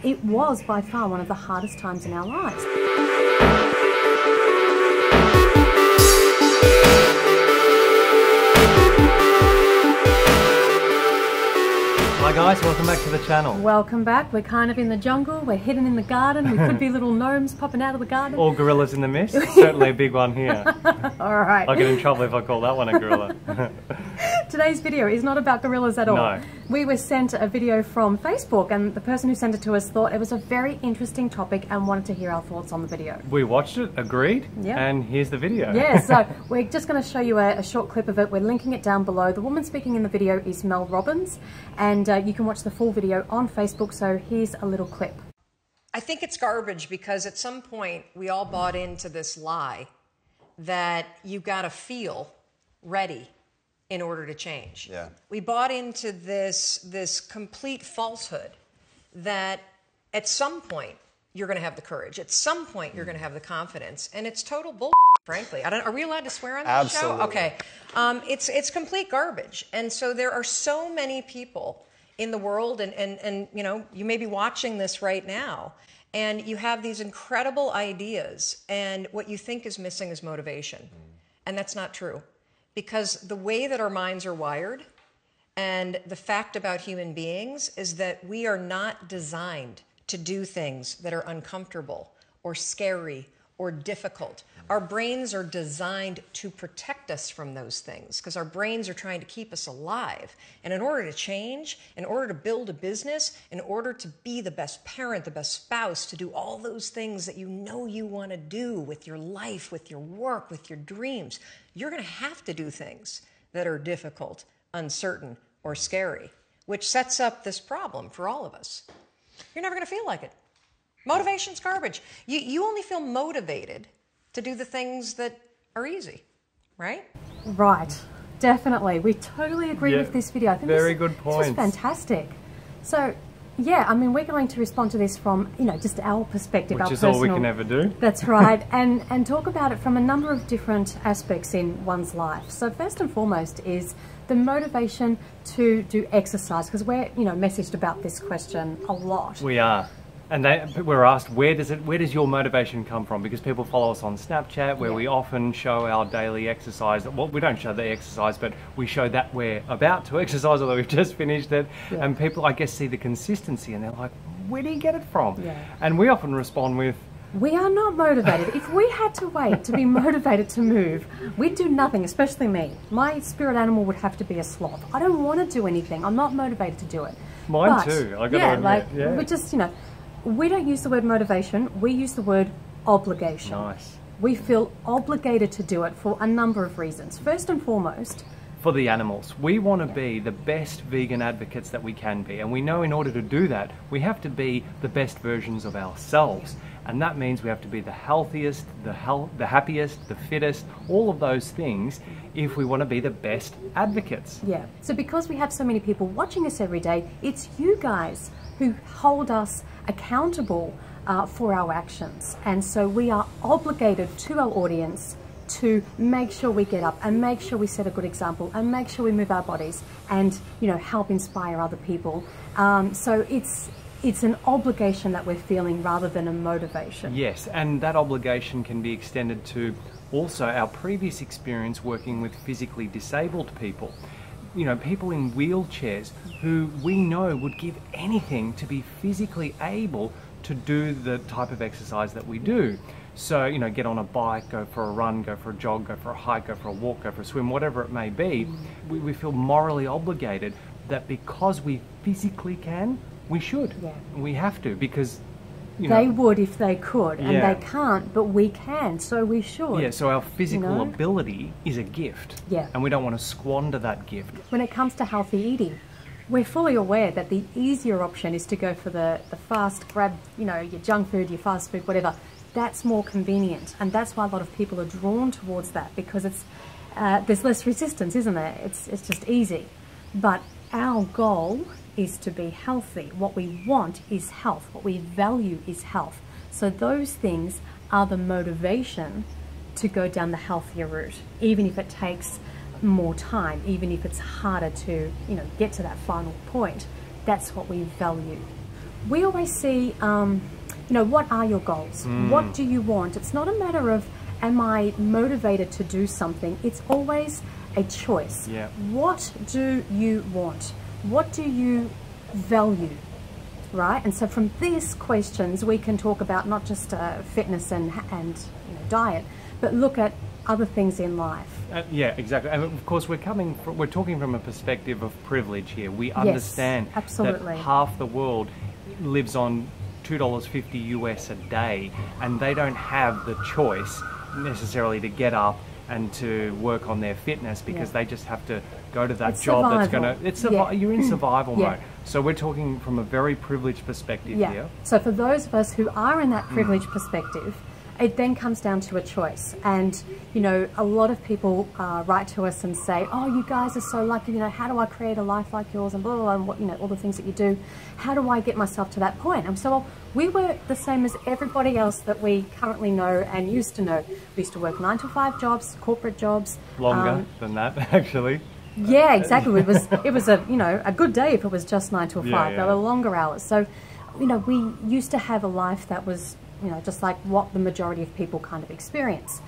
it was by far one of the hardest times in our lives. Hi guys, welcome back to the channel. Welcome back. We're kind of in the jungle, we're hidden in the garden, we could be little gnomes popping out of the garden. Or gorillas in the mist, certainly a big one here. Alright. I'll get in trouble if I call that one a gorilla. Today's video is not about gorillas at all. No. We were sent a video from Facebook and the person who sent it to us thought it was a very interesting topic and wanted to hear our thoughts on the video. We watched it, agreed, and here's the video. Yeah, so we're just going to show you a short clip of it. We're linking it down below. The woman speaking in the video is Mel Robbins, and you can watch the full video on Facebook, so here's a little clip. I think it's garbage because at some point we all bought into this lie that you got to feel ready in order to change. Yeah. We bought into this complete falsehood that at some point you're going to have the courage, at some point you're going to have the confidence, and it's total bull. Frankly, are we allowed to swear on this Absolutely. show? Okay, it's complete garbage, and so there are so many people in the world, and you know, you may be watching this right now, and you have these incredible ideas, and what you think is missing is motivation, and that's not true. Because the way that our minds are wired and the fact about human beings is that we are not designed to do things that are uncomfortable or scary or difficult. Our brains are designed to protect us from those things because our brains are trying to keep us alive. And in order to change, in order to build a business, in order to be the best parent, the best spouse, to do all those things that you know you want to do with your life, with your work, with your dreams, you're going to have to do things that are difficult, uncertain, or scary, which sets up this problem for all of us. You're never going to feel like it. Motivation's garbage. You only feel motivated to do the things that are easy, right? Right, definitely. We totally agree with this video. I think very good point. This is fantastic. So, yeah, I mean, we're going to respond to this from, you know, just our perspective, Which our is personal, all we can ever do. That's right, and talk about it from a number of different aspects in one's life. So first and foremost is the motivation to do exercise, because we're, you know, messaged about this question a lot. We are. And we're asked, where does your motivation come from? Because people follow us on Snapchat, where we often show our daily exercise. Well, we don't show the exercise, but we show that we're about to exercise, although we've just finished it. Yeah. And people, I guess, see the consistency, and they're like, where do you get it from? Yeah. And we often respond with, we are not motivated. If we had to wait to be motivated to move, we'd do nothing, especially me. My spirit animal would have to be a sloth. I don't want to do anything. I'm not motivated to do it. Mine too, I gotta admit. We just, you know, we don't use the word motivation, we use the word obligation. Nice. We feel obligated to do it for a number of reasons. First and foremost, for the animals. We want to be the best vegan advocates that we can be, and we know in order to do that, we have to be the best versions of ourselves. And that means we have to be the healthiest, the happiest, the fittest, all of those things if we want to be the best advocates. Yeah, so because we have so many people watching us every day, it's you guys who hold us accountable for our actions. And so we are obligated to our audience to make sure we get up and make sure we set a good example and make sure we move our bodies and, you know, help inspire other people. So it's an obligation that we're feeling rather than a motivation. Yes, and that obligation can be extended to also our previous experience working with physically disabled people. You know, people in wheelchairs who we know would give anything to be physically able to do the type of exercise that we do. So, you know, get on a bike, go for a run, go for a jog, go for a hike, go for a walk, go for a swim, whatever it may be. We feel morally obligated that because we physically can, we should. Yeah. We have to, because you know, they would if they could, and they can't, but we can, so we should. Yeah, so our physical ability is a gift. Yeah. And we don't want to squander that gift. When it comes to healthy eating, we're fully aware that the easier option is to go for the fast, grab, you know, your junk food, your fast food, whatever. That's more convenient, and that's why a lot of people are drawn towards that, because it's there's less resistance, isn't there? It's just easy. But our goal is to be healthy. What we want is health. What we value is health. So those things are the motivation to go down the healthier route, even if it takes more time, even if it's harder to, you know, get to that final point. That's what we value. we always see, you know, what are your goals? What do you want? It's not a matter of, am I motivated to do something? It's always a choice. Yeah. What do you want? What do you value? Right? And so from these questions, we can talk about not just fitness and you know, diet, but look at other things in life. Yeah, exactly. And of course, we're talking from a perspective of privilege here. We understand absolutely. that half the world lives on $2.50 US a day, and they don't have the choice necessarily to get up and to work on their fitness, because they just have to go to that job survival. that's going to, you're in survival mode. So we're talking from a very privileged perspective here. So for those of us who are in that privileged perspective, it then comes down to a choice. And, you know, a lot of people write to us and say, oh, you guys are so lucky, you know, how do I create a life like yours, and blah, blah, blah, and what, you know, all the things that you do. How do I get myself to that point? And so, well, we were the same as everybody else that we currently know and used to know. We used to work 9 to 5 jobs, corporate jobs. Longer than that, actually. Yeah, exactly. It was a, you know, a good day if it was just 9 to 5. There were longer hours. So, you know, we used to have a life that was, you know, just like what the majority of people kind of experience.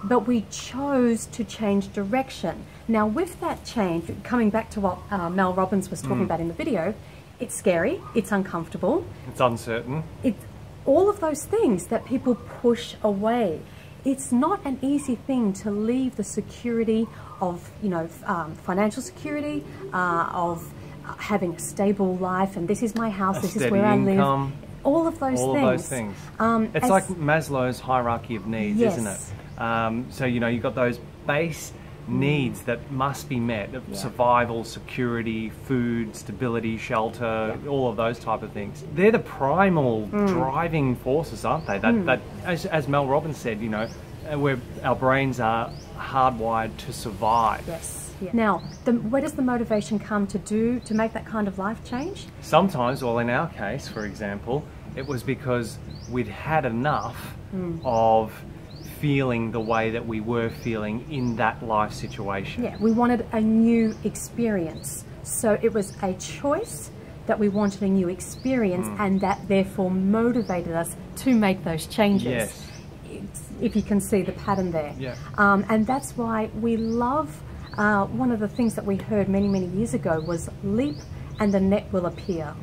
But we chose to change direction. Now, with that change, coming back to what Mel Robbins was talking about in the video, it's scary, it's uncomfortable. It's uncertain. It's all of those things that people push away. It's not an easy thing to leave the security of, you know, financial security, of having a stable life, and this is my house, this is where I live. All of those things. It's like Maslow's hierarchy of needs, isn't it? So, you know, you've got those base needs that must be met, survival, security, food, stability, shelter, all of those type of things. They're the primal driving forces, aren't they? That as Mel Robbins said, you know, our brains are hardwired to survive. Yes. Yeah. Now, where does the motivation come to make that kind of life change? Sometimes, well, in our case, for example, it was because we'd had enough of feeling the way that we were feeling in that life situation. Yeah, we wanted a new experience. So it was a choice that we wanted a new experience, and that therefore motivated us to make those changes. Yes. If you can see the pattern there. Yeah. And that's why we love, one of the things that we heard many, many years ago was leap and the net will appear.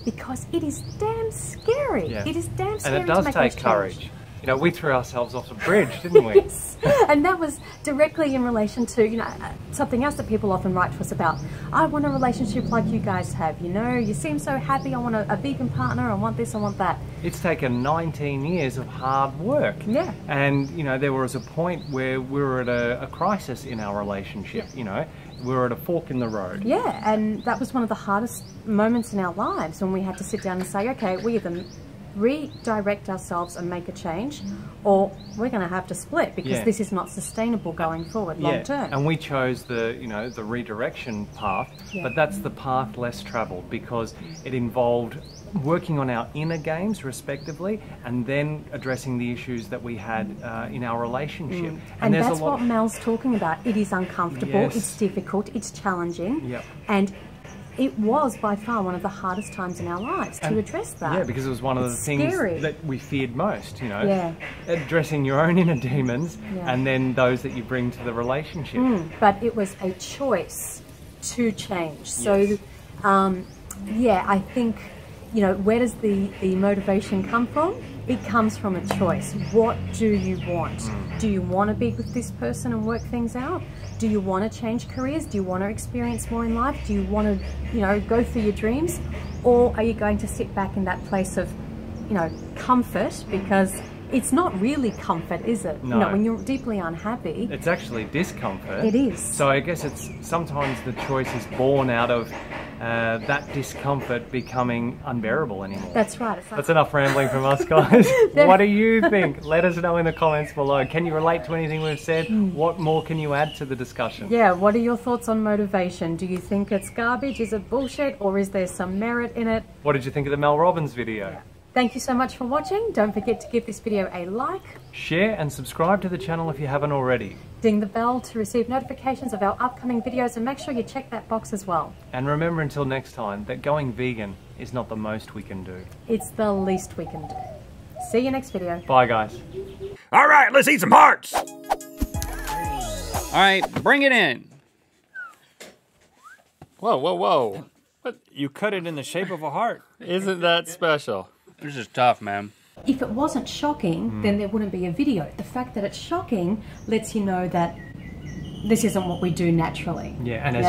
Because it is damn scary. Yeah. It is damn scary. And it does to make take those courage. change. You know, we threw ourselves off a bridge, didn't we? Yes. And that was directly in relation to, you know, something else that people often write to us about. I want a relationship like you guys have, you know, you seem so happy, I want a vegan partner, I want this, I want that. It's taken 19 years of hard work. Yeah. And, you know, there was a point where we were at a crisis in our relationship, you know. We were at a fork in the road. Yeah, and that was one of the hardest moments in our lives when we had to sit down and say, okay, we either redirect ourselves and make a change, or we're going to have to split, because this is not sustainable going forward long term. And we chose the, you know, the redirection path, but that's the path less traveled, because it involved working on our inner games respectively, and then addressing the issues that we had in our relationship. And that's what Mel's talking about. It is uncomfortable, it's difficult, it's challenging, and it was by far one of the hardest times in our lives to address that. Yeah, because it was one of the things that we feared most, you know, addressing your own inner demons and then those that you bring to the relationship. But it was a choice to change. So, yeah, I think, you know, where does the motivation come from? It comes from a choice. What do you want? Do you want to be with this person and work things out? Do you want to change careers? Do you want to experience more in life? Do you want to, you know, go for your dreams? Or are you going to sit back in that place of, you know, comfort? Because it's not really comfort, is it? No. You know, when you're deeply unhappy. It's actually discomfort. It is. So I guess it's sometimes the choice is born out of that discomfort becoming unbearable anymore. That's right. It's like, that's enough rambling from us, guys. What do you think? Let us know in the comments below. Can you relate to anything we've said? What more can you add to the discussion? Yeah, what are your thoughts on motivation? Do you think it's garbage? Is it bullshit? Or is there some merit in it? What did you think of the Mel Robbins video? Thank you so much for watching. Don't forget to give this video a like. Share and subscribe to the channel if you haven't already. Ding the bell to receive notifications of our upcoming videos, and make sure you check that box as well. And remember until next time that going vegan is not the most we can do. It's the least we can do. See you next video. Bye guys. All right, let's eat some hearts. All right, bring it in. Whoa, whoa, whoa. What? You cut it in the shape of a heart. Isn't that special? This is tough, man. If it wasn't shocking, then there wouldn't be a video. The fact that it's shocking lets you know that this isn't what we do naturally. Yeah, and as